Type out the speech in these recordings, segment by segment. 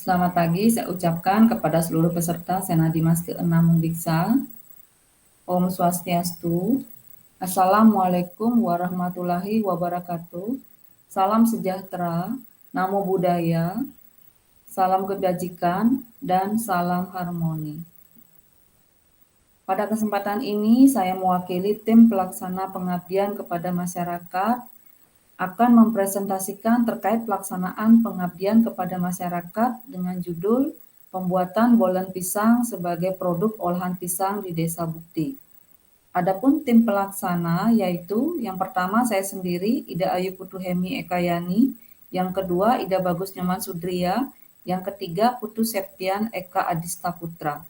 Selamat pagi, saya ucapkan kepada seluruh peserta Senadimas ke-6 Mundiksa. Om Swastiastu. Assalamualaikum warahmatullahi wabarakatuh. Salam sejahtera, namo buddhaya, salam kebajikan, dan salam harmoni. Pada kesempatan ini, saya mewakili tim pelaksana pengabdian kepada masyarakat akan mempresentasikan terkait pelaksanaan pengabdian kepada masyarakat dengan judul Pembuatan Bolen Pisang sebagai Produk Olahan Pisang di Desa Bukti. Adapun tim pelaksana yaitu yang pertama saya sendiri, Ida Ayu Putuhemi Ekayani, yang kedua Ida Bagus Nyoman Sudria, yang ketiga Putu Septian Eka Adista Putra.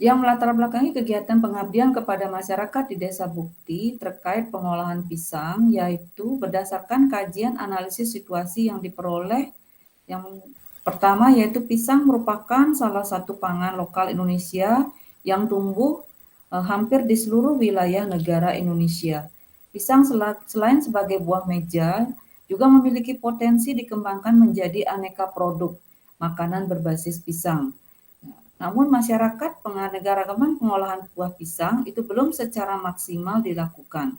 Yang melatar belakangi kegiatan pengabdian kepada masyarakat di Desa Bukti terkait pengolahan pisang, yaitu berdasarkan kajian analisis situasi yang diperoleh. Yang pertama yaitu pisang merupakan salah satu pangan lokal Indonesia yang tumbuh hampir di seluruh wilayah negara Indonesia. Pisang selain sebagai buah meja, juga memiliki potensi dikembangkan menjadi aneka produk makanan berbasis pisang. Namun masyarakat penganeka-ragaman pengolahan buah pisang itu belum secara maksimal dilakukan.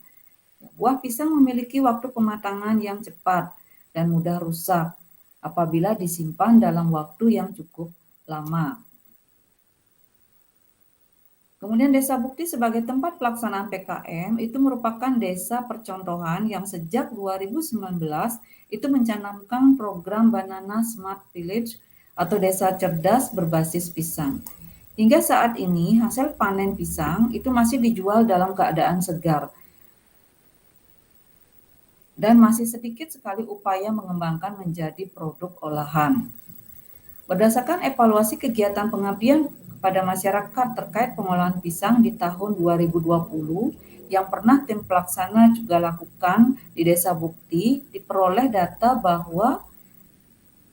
Buah pisang memiliki waktu pematangan yang cepat dan mudah rusak apabila disimpan dalam waktu yang cukup lama. Kemudian Desa Bukti sebagai tempat pelaksanaan PKM itu merupakan desa percontohan yang sejak 2019 itu mencanangkan program Banana Smart Village atau desa cerdas berbasis pisang. Hingga saat ini hasil panen pisang itu masih dijual dalam keadaan segar dan masih sedikit sekali upaya mengembangkan menjadi produk olahan. Berdasarkan evaluasi kegiatan pengabdian kepada masyarakat terkait pengolahan pisang di tahun 2020 yang pernah tim pelaksana juga lakukan di Desa Bukti, diperoleh data bahwa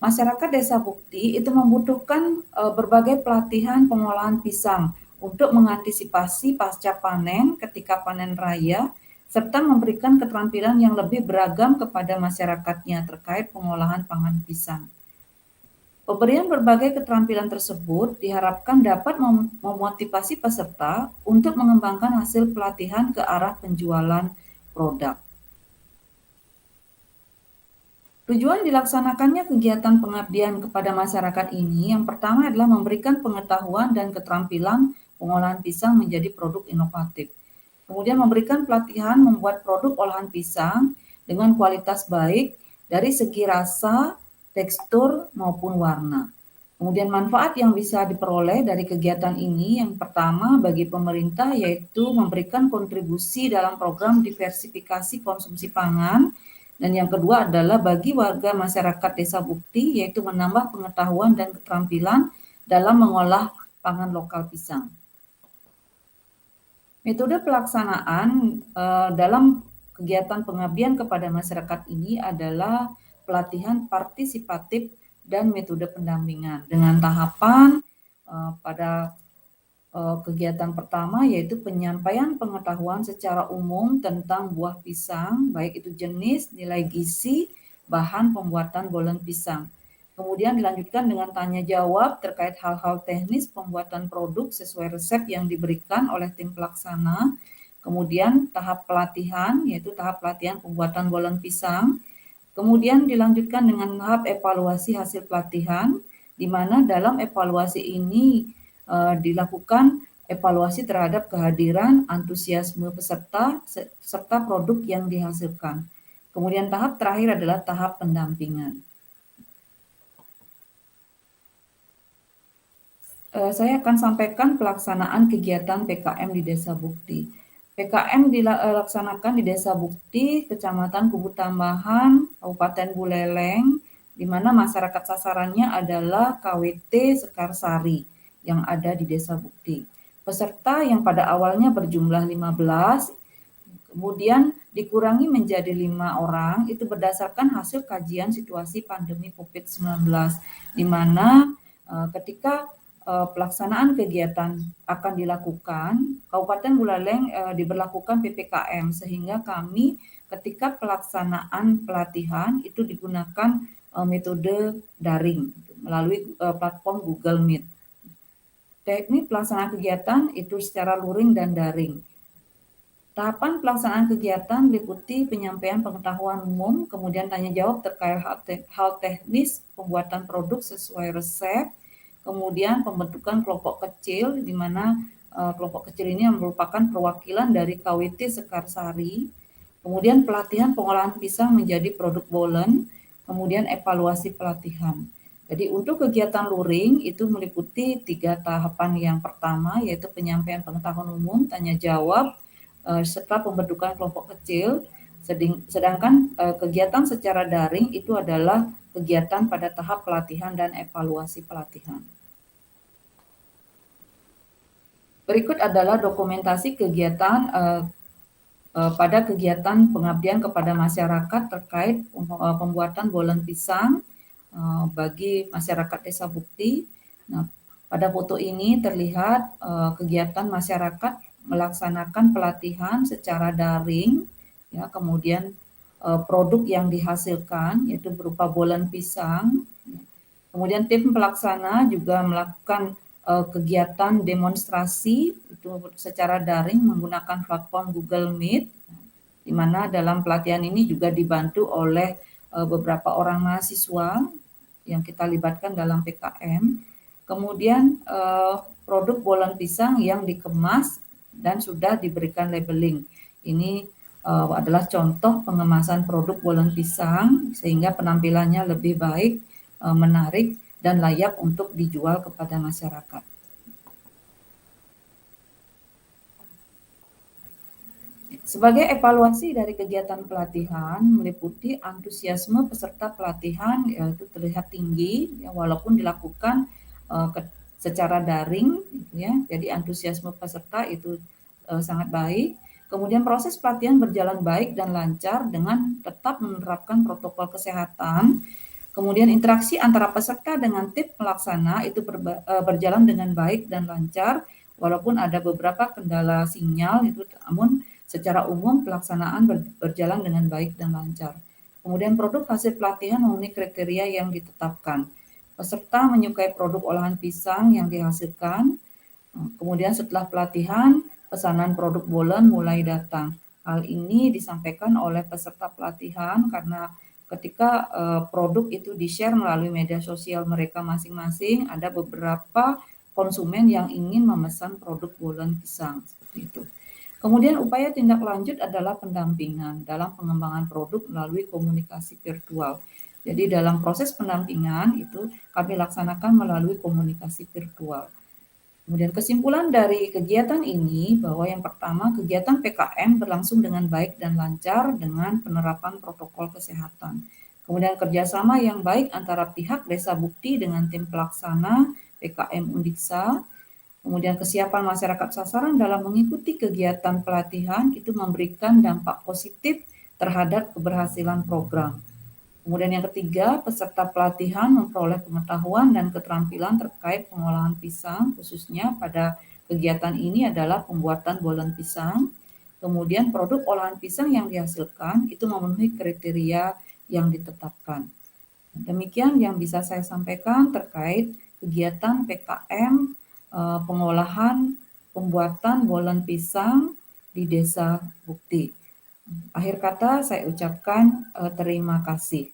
masyarakat Desa Bukti itu membutuhkan berbagai pelatihan pengolahan pisang untuk mengantisipasi pasca panen ketika panen raya, serta memberikan keterampilan yang lebih beragam kepada masyarakatnya terkait pengolahan pangan pisang. Pemberian berbagai keterampilan tersebut diharapkan dapat memotivasi peserta untuk mengembangkan hasil pelatihan ke arah penjualan produk. Tujuan dilaksanakannya kegiatan pengabdian kepada masyarakat ini yang pertama adalah memberikan pengetahuan dan keterampilan pengolahan pisang menjadi produk inovatif. Kemudian memberikan pelatihan membuat produk olahan pisang dengan kualitas baik dari segi rasa, tekstur, maupun warna. Kemudian manfaat yang bisa diperoleh dari kegiatan ini yang pertama bagi pemerintah yaitu memberikan kontribusi dalam program diversifikasi konsumsi pangan, dan yang kedua adalah bagi warga masyarakat Desa Bukti yaitu menambah pengetahuan dan keterampilan dalam mengolah pangan lokal pisang. Metode pelaksanaan dalam kegiatan pengabdian kepada masyarakat ini adalah pelatihan partisipatif dan metode pendampingan dengan tahapan pada kegiatan pertama yaitu penyampaian pengetahuan secara umum tentang buah pisang, baik itu jenis, nilai gizi, bahan pembuatan bolen pisang. Kemudian dilanjutkan dengan tanya jawab terkait hal-hal teknis pembuatan produk sesuai resep yang diberikan oleh tim pelaksana. Kemudian tahap pelatihan yaitu tahap pelatihan pembuatan bolen pisang. Kemudian dilanjutkan dengan tahap evaluasi hasil pelatihan, di mana dalam evaluasi ini dilakukan evaluasi terhadap kehadiran, antusiasme peserta, serta produk yang dihasilkan. Kemudian tahap terakhir adalah tahap pendampingan. Saya akan sampaikan pelaksanaan kegiatan PKM di Desa Bukti. PKM dilaksanakan di Desa Bukti, Kecamatan Kubu Tambahan, Kabupaten Buleleng, di mana masyarakat sasarannya adalah KWT Sekarsari yang ada di Desa Bukti. Peserta yang pada awalnya berjumlah 15, kemudian dikurangi menjadi 5 orang, itu berdasarkan hasil kajian situasi pandemi COVID-19, di mana ketika pelaksanaan kegiatan akan dilakukan, Kabupaten Buleleng diberlakukan PPKM, sehingga kami ketika pelaksanaan pelatihan itu digunakan metode daring melalui platform Google Meet. Teknik pelaksanaan kegiatan itu secara luring dan daring. Tahapan pelaksanaan kegiatan meliputi penyampaian pengetahuan umum, kemudian tanya jawab terkait hal teknis pembuatan produk sesuai resep, kemudian pembentukan kelompok kecil, di mana kelompok kecil ini merupakan perwakilan dari KWT Sekarsari, kemudian pelatihan pengolahan pisang menjadi produk bolen, kemudian evaluasi pelatihan. Jadi untuk kegiatan luring itu meliputi 3 tahapan. Yang pertama yaitu penyampaian pengetahuan umum, tanya jawab, serta pembentukan kelompok kecil, sedangkan kegiatan secara daring itu adalah kegiatan pada tahap pelatihan dan evaluasi pelatihan. Berikut adalah dokumentasi kegiatan pada kegiatan pengabdian kepada masyarakat terkait pembuatan bolen pisang bagi masyarakat Desa Bukti. Nah, pada foto ini terlihat kegiatan masyarakat melaksanakan pelatihan secara daring, ya, kemudian produk yang dihasilkan yaitu berupa bolen pisang. Kemudian tim pelaksana juga melakukan kegiatan demonstrasi itu secara daring menggunakan platform Google Meet, di mana dalam pelatihan ini juga dibantu oleh beberapa orang mahasiswa yang kita libatkan dalam PKM. Kemudian produk bolen pisang yang dikemas dan sudah diberikan labeling. Ini adalah contoh pengemasan produk bolen pisang sehingga penampilannya lebih baik, menarik, dan layak untuk dijual kepada masyarakat. Sebagai evaluasi dari kegiatan pelatihan meliputi antusiasme peserta pelatihan yaitu terlihat tinggi ya, walaupun dilakukan secara daring ya. Jadi antusiasme peserta itu sangat baik. Kemudian proses pelatihan berjalan baik dan lancar dengan tetap menerapkan protokol kesehatan. Kemudian interaksi antara peserta dengan tim pelaksana itu berjalan dengan baik dan lancar walaupun ada beberapa kendala sinyal itu, namun secara umum pelaksanaan berjalan dengan baik dan lancar. Kemudian produk hasil pelatihan memenuhi kriteria yang ditetapkan. Peserta menyukai produk olahan pisang yang dihasilkan. Kemudian setelah pelatihan, pesanan produk bolen mulai datang. Hal ini disampaikan oleh peserta pelatihan karena ketika produk itu di-share melalui media sosial mereka masing-masing, ada beberapa konsumen yang ingin memesan produk bolen pisang seperti itu. Kemudian upaya tindak lanjut adalah pendampingan dalam pengembangan produk melalui komunikasi virtual. Jadi dalam proses pendampingan itu kami laksanakan melalui komunikasi virtual. Kemudian kesimpulan dari kegiatan ini bahwa yang pertama kegiatan PKM berlangsung dengan baik dan lancar dengan penerapan protokol kesehatan. Kemudian kerjasama yang baik antara pihak Desa Bukti dengan tim pelaksana PKM Undiksa. Kemudian kesiapan masyarakat sasaran dalam mengikuti kegiatan pelatihan itu memberikan dampak positif terhadap keberhasilan program. Kemudian yang ketiga, peserta pelatihan memperoleh pengetahuan dan keterampilan terkait pengolahan pisang, khususnya pada kegiatan ini adalah pembuatan bolen pisang. Kemudian produk olahan pisang yang dihasilkan itu memenuhi kriteria yang ditetapkan. Demikian yang bisa saya sampaikan terkait kegiatan PKM pengolahan pembuatan bolen pisang di Desa Bukti. Akhir kata saya ucapkan terima kasih.